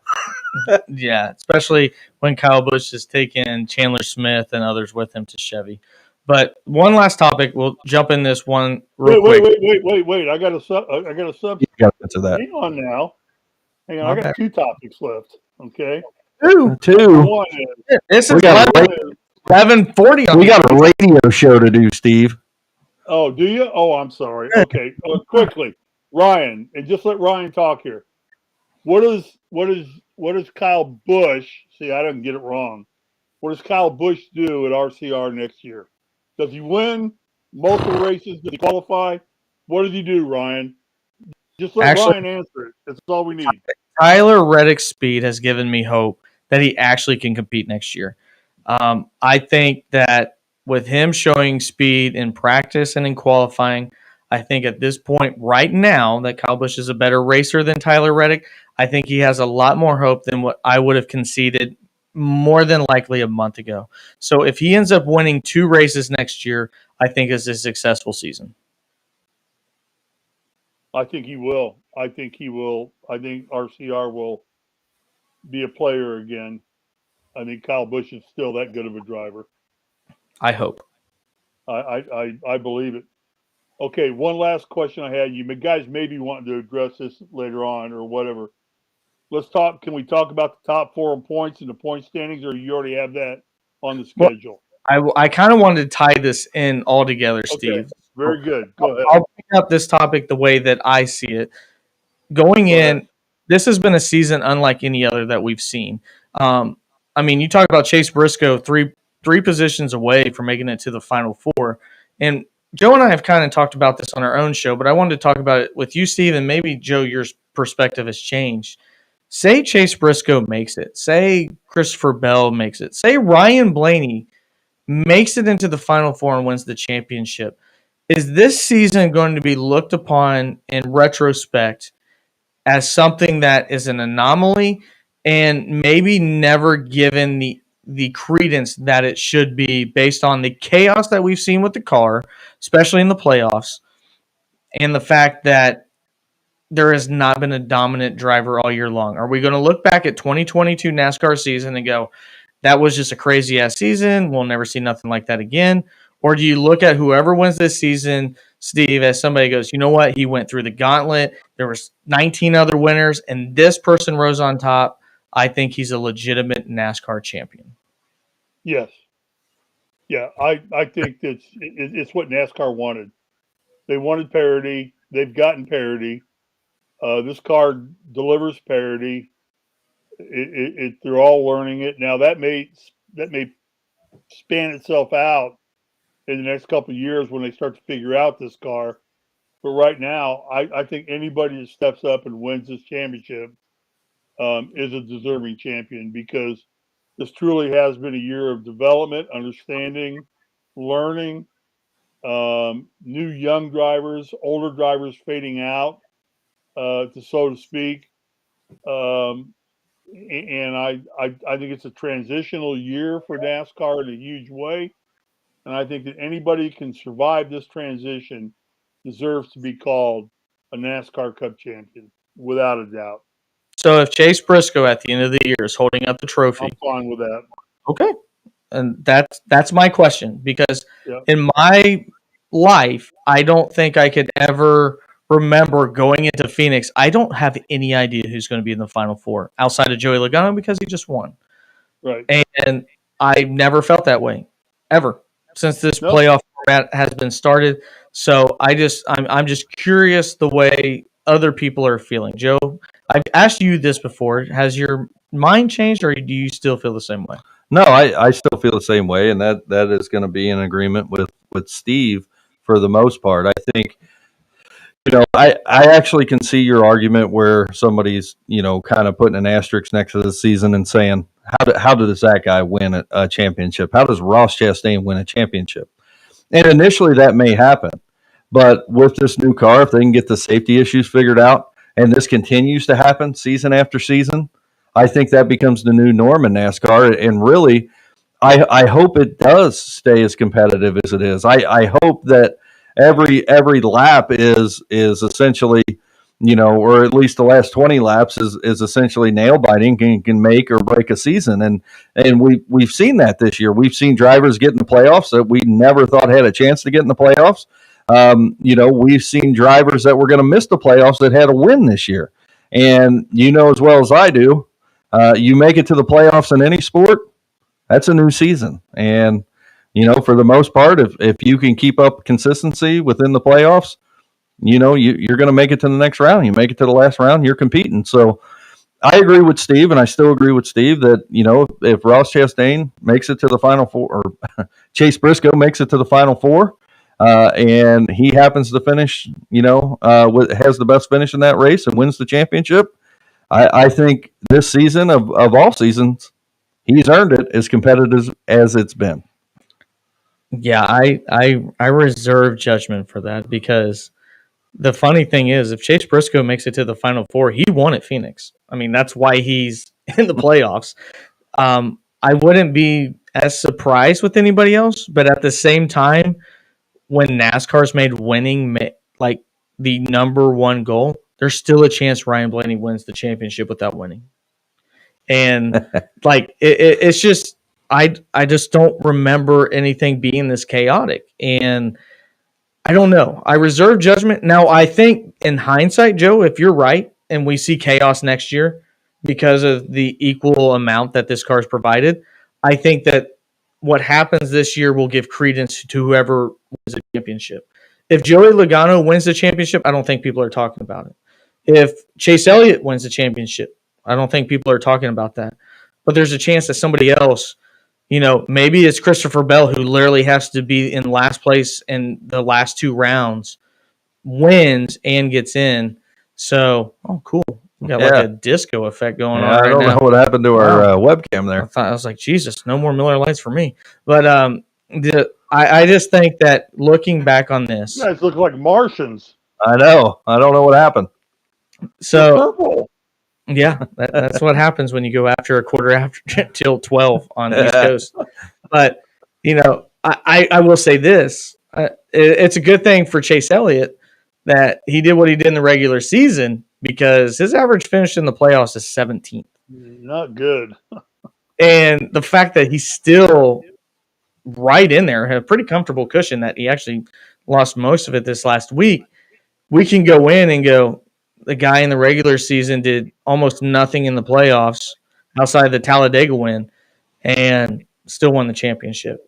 Yeah, especially when Kyle Busch has taken Chandler Smith and others with him to Chevy. But one last topic, we'll jump in this one real quick.
Wait! I got a sub.
You got to answer that.
Hang on now. Hang on. I got 2 topics left. Okay.
Two.
This is 11:40.
We got a radio show to do, Steve.
Oh, do you? Oh, I'm sorry. Okay, quickly, Ryan, and just let Ryan talk here. What does Kyle Busch? See, I didn't get it wrong. What does Kyle Busch do at RCR next year? Does he win multiple races? Does he qualify? What does he do, Ryan? Just let Ryan answer it. That's all we need.
Tyler Reddick's speed has given me hope that he actually can compete next year. I think that with him showing speed in practice and in qualifying, I think at this point right now that Kyle Busch is a better racer than Tyler Reddick. I think he has a lot more hope than what I would have conceded more than likely a month ago. So if he ends up winning 2 races next year, I think it's a successful season.
I think he will. I think RCR will be a player again. I think Kyle Busch is still that good of a driver.
I hope.
I believe it. Okay, one last question I had. You guys maybe wanting to address this later on or whatever. Let's talk. Can we talk about the top 4 points and the point standings, or you already have that on the schedule?
Well, I kind of wanted to tie this in all together, Steve.
Very good. Go ahead.
I'll pick up this topic the way that I see it. Going in, this has been a season unlike any other that we've seen. I mean, you talk about Chase Briscoe, three positions away from making it to the Final 4. And Joe and I have kind of talked about this on our own show, but I wanted to talk about it with you, Steve, and maybe, Joe, your perspective has changed. Say Chase Briscoe makes it. Say Christopher Bell makes it. Say Ryan Blaney makes it into the Final 4 and wins the championship. Is this season going to be looked upon in retrospect as something that is an anomaly and maybe never given the credence that it should be based on the chaos that we've seen with the car, especially in the playoffs, and the fact that there has not been a dominant driver all year long? Are we going to look back at 2022 NASCAR season and go, that was just a crazy-ass season, we'll never see nothing like that again? Or do you look at whoever wins this season, Steve, as somebody goes, you know what? He went through the gauntlet. There was 19 other winners, and this person rose on top. I think he's a legitimate NASCAR champion.
Yes. Yeah, I think it's what NASCAR wanted. They wanted parity. They've gotten parity. This car delivers parity. They're all learning it now. That may span itself out in the next couple of years when they start to figure out this car. But right now, I think anybody that steps up and wins this championship is a deserving champion, because this truly has been a year of development, understanding, learning. New young drivers, older drivers fading out, so to speak. And I think it's a transitional year for NASCAR in a huge way. And I think that anybody who can survive this transition deserves to be called a NASCAR Cup champion, without a doubt.
So if Chase Briscoe at the end of the year is holding up the trophy,
I'm fine with that.
okay, and that's my question, because
Yep.
in my life, I don't think I could ever remember going into Phoenix. I don't have any idea who's going to be in the Final Four outside of Joey Logano, because he just won.
Right.
And I never felt that way ever since this
Nope.
playoff format has been started. So I'm just curious the way other people are feeling. Joe, I've asked you this before. Has your mind changed, or do you still feel the same way?
No, I still feel the same way, and that is going to be in agreement with Steve for the most part. I think, I actually can see your argument where somebody's, kind of putting an asterisk next to the season and saying, how does that guy win a championship? How does Ross Chastain win a championship? And initially that may happen, but with this new car, if they can get the safety issues figured out, and this continues to happen season after season, I think that becomes the new norm in NASCAR. And really, I hope it does stay as competitive as it is. I hope that every lap is essentially, or at least the last 20 laps is essentially nail biting, can make or break a season. And we've seen that this year. We've seen drivers get in the playoffs that we never thought had a chance to get in the playoffs. We've seen drivers that were going to miss the playoffs that had a win this year. And as well as I do, you make it to the playoffs in any sport, that's a new season. And, for the most part, if you can keep up consistency within the playoffs, you're going to make it to the next round. You make it to the last round, you're competing. So I agree with Steve, and I still agree with Steve that, if Ross Chastain makes it to the Final Four, or Chase Briscoe makes it to the Final Four, and he happens to finish, has the best finish in that race and wins the championship, I think this season of all seasons, he's earned it as competitive as it's been.
Yeah, I reserve judgment for that, because the funny thing is, if Chase Briscoe makes it to the Final Four, he won at Phoenix. I mean, that's why he's in the playoffs. I wouldn't be as surprised with anybody else, but at the same time, when NASCAR's made winning like the number one goal, there's still a chance Ryan Blaney wins the championship without winning. And it's just, I just don't remember anything being this chaotic. And I don't know. I reserve judgment. Now, I think in hindsight, Joe, if you're right and we see chaos next year because of the equal amount that this car's provided, I think that what happens this year will give credence to whoever wins the championship. If Joey Logano wins the championship, I don't think people are talking about it. If Chase Elliott wins the championship, I don't think people are talking about that. But there's a chance that somebody else, maybe it's Christopher Bell, who literally has to be in last place in the last two rounds, wins and gets in. So, cool. We got like a disco effect going on right now.
I don't know what happened to our webcam there.
I was like, Jesus, no more Miller Lights for me. But I just think that looking back on this,
you guys look like Martians.
I know. I don't know what happened.
So, purple. Yeah, that's what happens when you go after a quarter after till 12 on the East Coast. But, I will say this. It's a good thing for Chase Elliott that he did what he did in the regular season, because his average finish in the playoffs is 17th.
Not good.
And the fact that he's still right in there, had a pretty comfortable cushion that he actually lost most of it this last week, we can go in and go, the guy in the regular season did almost nothing in the playoffs outside the Talladega win and still won the championship.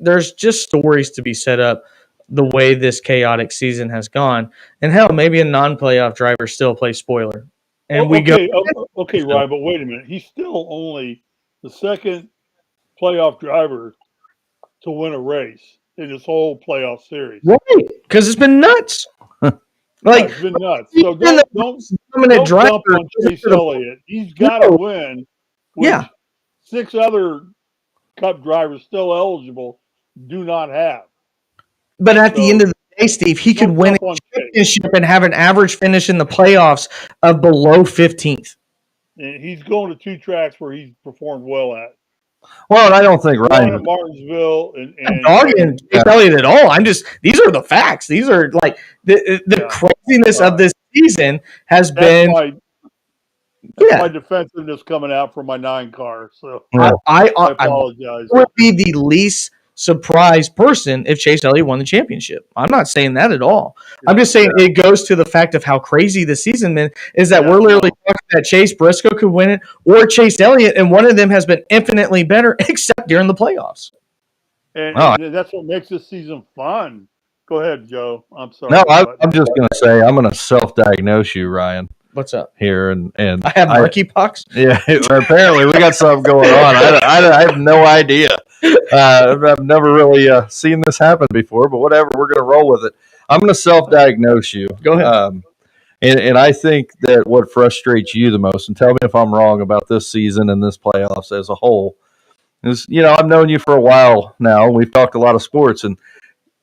There's just stories to be set up the way this chaotic season has gone. And hell, maybe a non-playoff driver still plays spoiler. And
okay, Ryan, but wait a minute. He's still only the second playoff driver to win a race in this whole playoff series.
Right, because it's been nuts.
It's been nuts. So don't jump on Chase Elliott. He's got to win. Which 6 other Cup drivers still eligible do not have.
But at the end of the day, Steve, he could win a championship and have an average finish in the playoffs of below 15th.
And he's going to 2 tracks where he's performed well at.
Well, I don't think Ryan
at Martinsville and
dogging Chase Elliott at all. These are the facts. These are like the craziness of this season has been.
My defensiveness coming out from my 9 car. So I apologize.
I would be the least surprised person if Chase Elliott won the championship. I'm not saying that at all. I'm just saying it goes to the fact of how crazy the season is that we're literally talking that Chase Briscoe could win it or Chase Elliott, and one of them has been infinitely better except during the playoffs.
And that's what makes this season fun. Go ahead, Joe. I'm sorry.
No, I'm just going to say I'm going to self-diagnose you, Ryan.
What's up
here? And
I have monkeypox.
Yeah, apparently we got something going on. I have no idea. I've never really seen this happen before, but whatever. We're going to roll with it. I'm going to self-diagnose you.
Go ahead.
And I think that what frustrates you the most, and tell me if I'm wrong about this season and this playoffs as a whole, is I've known you for a while now. We've talked a lot of sports, and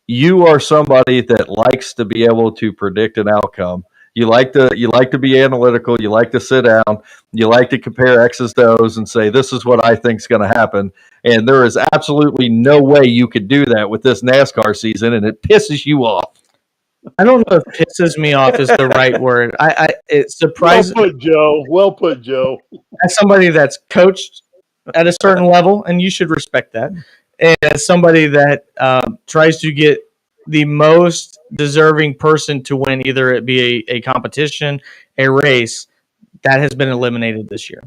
you are somebody that likes to be able to predict an outcome. You like to be analytical. You like to sit down. You like to compare X's to O's and say, this is what I think is going to happen. And there is absolutely no way you could do that with this NASCAR season, and it pisses you off.
I don't know if pisses me off is the right word. It surprises.
Well put, Joe.
As somebody that's coached at a certain level, and you should respect that, and as somebody that tries to get the most deserving person to win, either it be a competition, a race, that has been eliminated this year.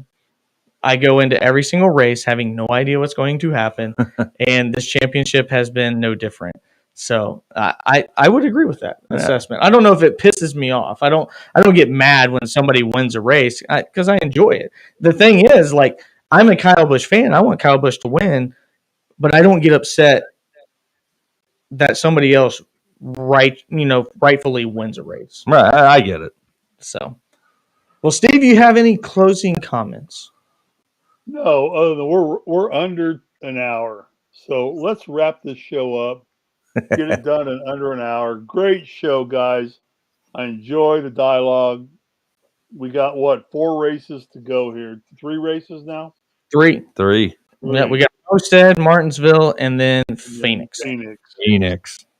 I go into every single race having no idea what's going to happen, and this championship has been no different. So I would agree with that assessment. I don't know if it pisses me off. I don't get mad when somebody wins a race because I enjoy it. The thing is, like, I'm a Kyle Busch fan. I want Kyle Busch to win, but I don't get upset that somebody else rightfully wins a race.
Right, I get it.
So, well, Steve, you have any closing comments?
No, other than we're under an hour, so let's wrap this show up. Get it done in under an hour. Great show, guys. I enjoy the dialogue. We got 4 races to go here? 3 races now?
3. Yeah, we got Homestead, Martinsville, and then Phoenix.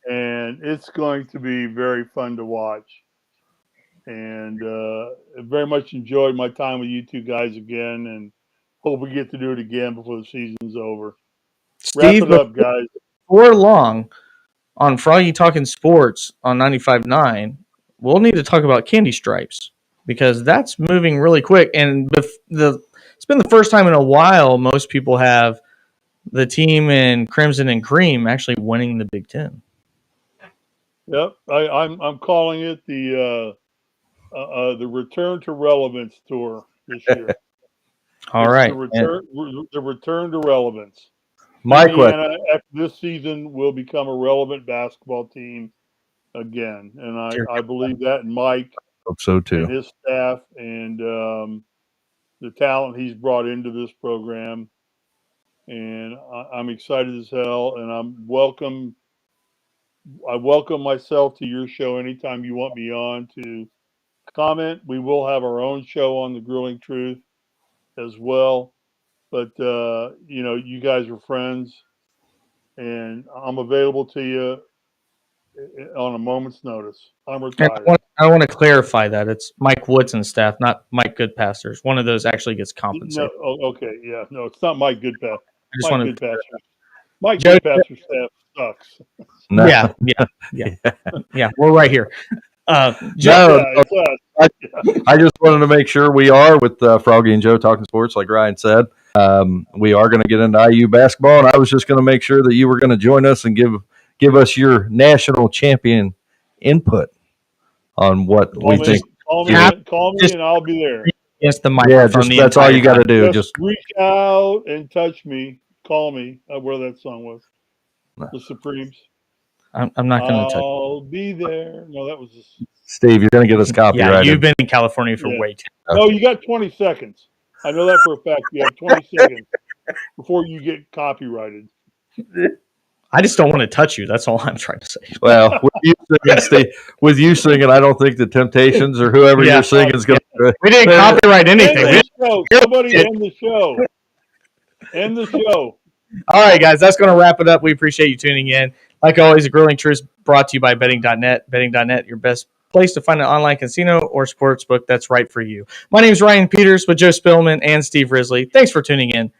And it's going to be very fun to watch. And very much enjoyed my time with you 2 guys again, and hope we get to do it again before the season's over.
Steve,
wrap it up, guys.
Before long, on Froggy Talking Sports on 95.9, we'll need to talk about Candy Stripes because that's moving really quick. And it's been the first time in a while most people have the team in Crimson and Cream actually winning the Big Ten.
Yep, I'm calling it the Return to Relevance Tour this year.
All right,
the return to relevance.
My
Indiana,
question
after this season, will become a relevant basketball team again, and I believe that in Mike.
Hope so too.
And his staff and the talent he's brought into this program, and I'm excited as hell. And I welcome myself to your show anytime you want me on to comment. We will have our own show on the Grueling Truth as well. But, you guys are friends, and I'm available to you on a moment's notice. I'm retired.
I want to clarify that. It's Mike Woodson staff, not Mike Goodpasters. One of those actually gets compensated.
No, okay, yeah. No, it's not Mike Goodpasters.
I just want to.
Mike
Joe-
Pastor staff sucks.
No.
Yeah. We're right here.
No,
It's us.
I just wanted to make sure we are with Froggy and Joe talking sports, like Ryan said. We are going to get into IU basketball, and I was just going to make sure that you were going to join us and give us your national champion input on what we think.
Call me, and I'll be there.
Yes, the
Yeah,
microphone.
that's all you got to do. Just
reach out and touch me. Call me. Where that song was. The Supremes.
I'm not going to touch.
I'll be there. No, that was
Steve. You're going to get us copyrighted.
Yeah, you've been in California for way too long.
No, you got 20 seconds. I know that for a fact. You have 20 seconds before you get copyrighted.
I just don't want to touch you. That's all I'm trying to say.
Well, with you singing, I don't think the Temptations or whoever you're singing is going to.
We didn't copyright anything.
Somebody end the show. End the show.
All right, guys, that's going to wrap it up. We appreciate you tuning in. Like always, the Grilling Truth brought to you by betting.net. Betting.net, your best place to find an online casino or sportsbook that's right for you. My name is Ryan Peters with Joe Spilman and Steve Risley. Thanks for tuning in.